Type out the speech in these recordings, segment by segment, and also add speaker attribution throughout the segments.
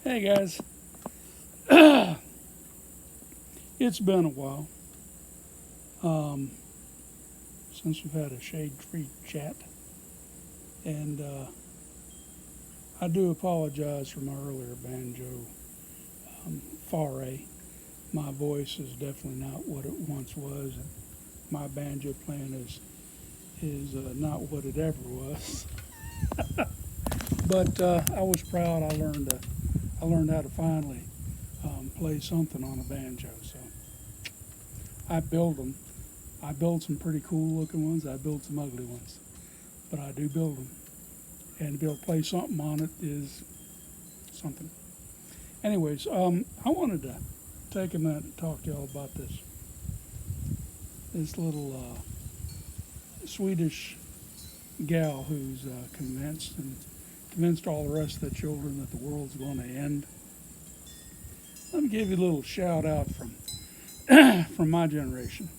Speaker 1: Hey guys, it's been a while um, since we've had a shade-free chat, and I do apologize for my earlier banjo foray. My voice is definitely not what it once was, and my banjo playing is not what it ever was. But I was proud. I learned how to finally play something on a banjo. So I build them. I build some pretty cool looking ones. I build some ugly ones, but I do build them. And to be able to play something on it is something. Anyways, I wanted to take a minute and talk to y'all about this little Swedish gal who's convinced all the rest of the children that the world's going to end. Let me give you a little shout out from from my generation.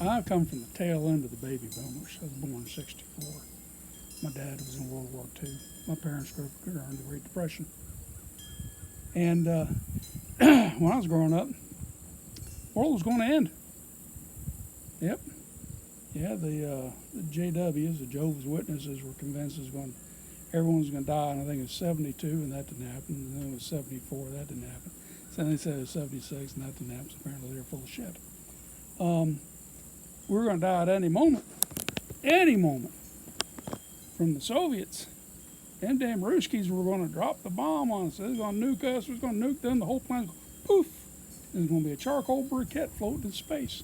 Speaker 1: I come from the tail end of the baby boomers. I was born in '64. My dad was in World War II. My parents grew up during the Great Depression. And when I was growing up, the world was going to end. Yep. Yeah, the JWs, the Jehovah's Witnesses, were convinced everyone was going to die. And I think it was 72, and that didn't happen. And then it was 74, that didn't happen. So then they said it was 76, and that didn't happen. So apparently they're full of shit. We were going to die at any moment from the Soviets. Them damn Ruskies were going to drop the bomb on us. They was going to nuke us. We was going to nuke them. The whole planet, poof. There's going to be a charcoal briquette floating in space.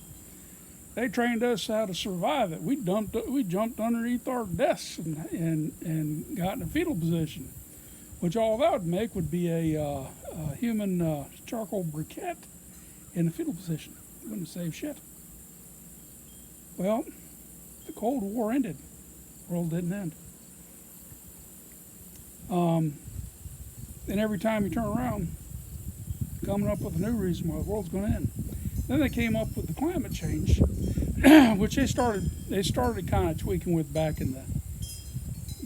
Speaker 1: They trained us how to survive it. We jumped underneath our desks and got in a fetal position, which all that would make would be a human charcoal briquette in a fetal position. Wouldn't save shit. Well, the Cold War ended. The world didn't end. And every time you turn around, coming up with a new reason why the world's going to end. Then they came up with the climate change, which they started kind of tweaking with back in the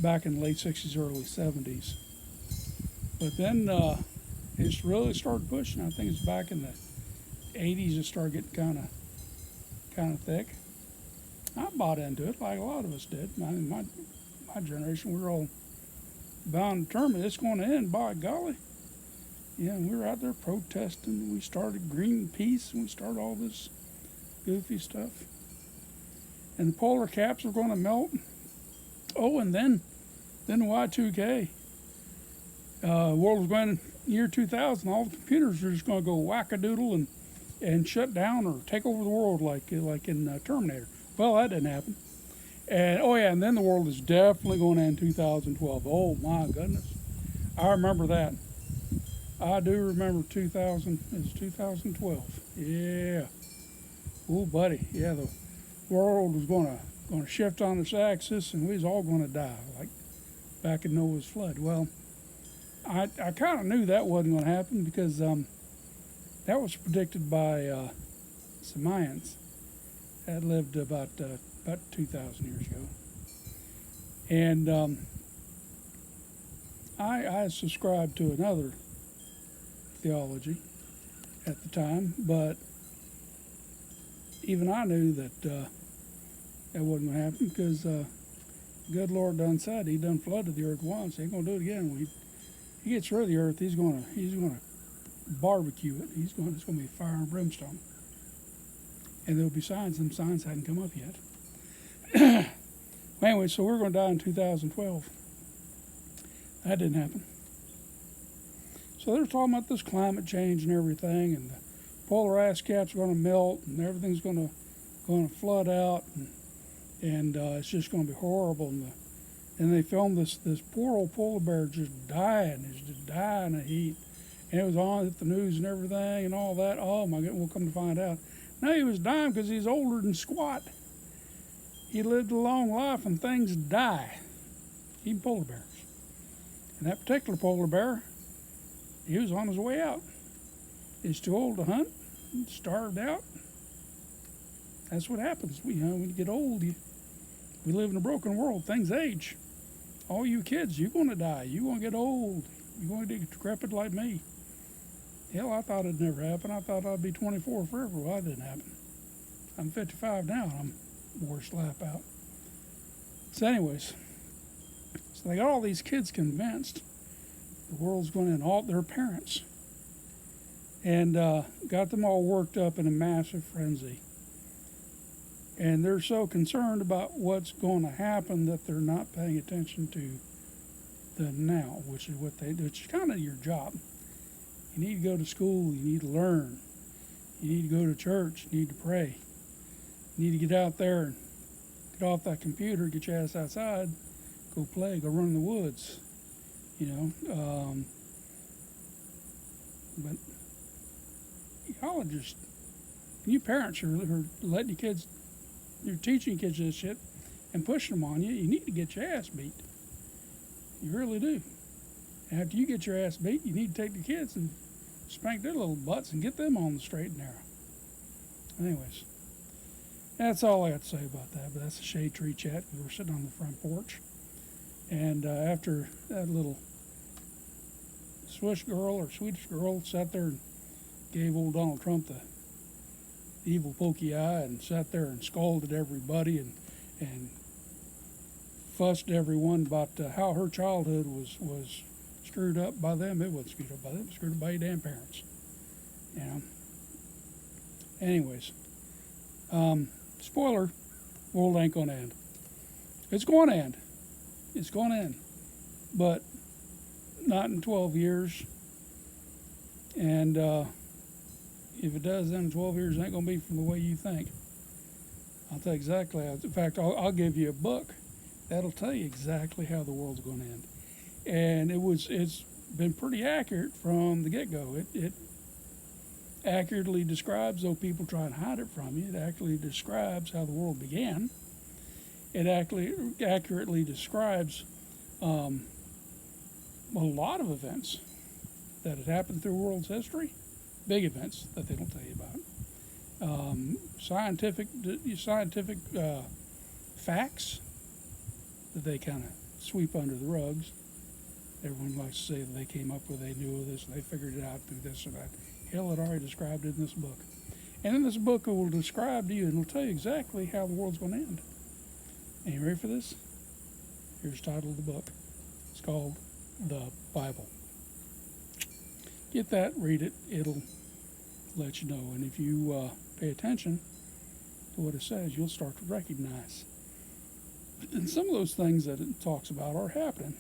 Speaker 1: late '60s, early '70s. But then it really started pushing. I think it's back in the '80s it started getting kind of thick. I bought into it like a lot of us did. My generation, we were all bound and determined it's going to end, by golly. Yeah, and we were out there protesting, and we started Greenpeace, and we started all this goofy stuff. And the polar caps were going to melt. Oh, and then Y2K. World was going year 2000. All the computers were just going to go whack-a-doodle and shut down or take over the world like in Terminator. Well, that didn't happen. And and then the world is definitely going to end 2012. Oh my goodness, I remember that. I do remember 2000. It's 2012. Yeah. Oh, buddy. Yeah, the world was going to shift on its axis, and we was all going to die, like back in Noah's flood. Well, I kind of knew that wasn't going to happen because that was predicted by some Mayans that lived about 2,000 years ago, and I subscribed to another theology at the time, but even I knew that that wasn't going to happen because good Lord done said He done flooded the earth once. He ain't going to do it again. When he gets rid of the earth, He's going to barbecue it. It's going to be fire and brimstone, and there'll be signs. Them signs hadn't come up yet. Anyway, so we're going to die in 2012. That didn't happen. So they're talking about this climate change and everything, and the polar ice caps are going to melt, and everything's going to flood out, and it's just going to be horrible. And they filmed this poor old polar bear just dying. It's just dying of heat, and it was on at the news and everything and all that. Oh my God! We'll come to find out, now he was dying because he's older than squat. He lived a long life, and things die, even polar bears. And that particular polar bear, he was on his way out. He's too old to hunt, starved out. That's what happens. When you get old, we live in a broken world. Things age. All you kids, you're going to die. You're going to get old. You're going to get decrepit like me. Hell, I thought it'd never happen. I thought I'd be 24 forever. Well, that didn't happen. I'm 55 now, and I'm wore slap out. So anyways, so they got all these kids convinced the world's going to end, all their parents, and got them all worked up in a massive frenzy. And they're so concerned about what's going to happen that they're not paying attention to the now, which is what they do. It's kind of your job. You need to go to school. You need to learn. You need to go to church. You need to pray. You need to get out there and get off that computer, get your ass outside, go play, go run in the woods. You know, but y'all are just, you parents are letting your kids, you're teaching kids this shit and pushing them on you. You need to get your ass beat. You really do. And after you get your ass beat, you need to take the kids and spank their little butts and get them on the straight and narrow. Anyways, that's all I got to say about that. But that's a shade tree chat because we're sitting on the front porch. And after that little Swiss girl or Swedish girl sat there and gave old Donald Trump the evil pokey eye and sat there and scolded everybody and fussed everyone about how her childhood was screwed up by them. It wasn't screwed up by them. It was screwed up by your damn parents. You know. Anyways, spoiler: world ain't gonna end. It's going to end. It's going to end, but not in 12 years. And if it does end in 12 years, it ain't gonna be from the way you think. I'll tell you exactly how. In fact, I'll give you a book that'll tell you exactly how the world's going to end. And it's been pretty accurate from the get-go. It accurately describes, though people try and hide it from you, it accurately describes how the world began. It accurately describes a lot of events that had happened through the world's history, big events that they don't tell you about. Scientific facts that they kind of sweep under the rugs. Everyone likes to say that they came up with, they knew of this, and they figured it out through this or that. Hell, it already described it in this book. And in this book, it will describe to you, and it'll tell you exactly how the world's going to end. And you ready for this? Here's the title of the book. It's called The Bible. Get that, read it, it'll let you know. And if you pay attention to what it says, you'll start to recognize. And some of those things that it talks about are happening.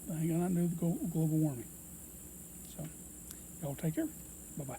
Speaker 1: They ain't got nothing to do with global warming. So, y'all take care. Bye-bye.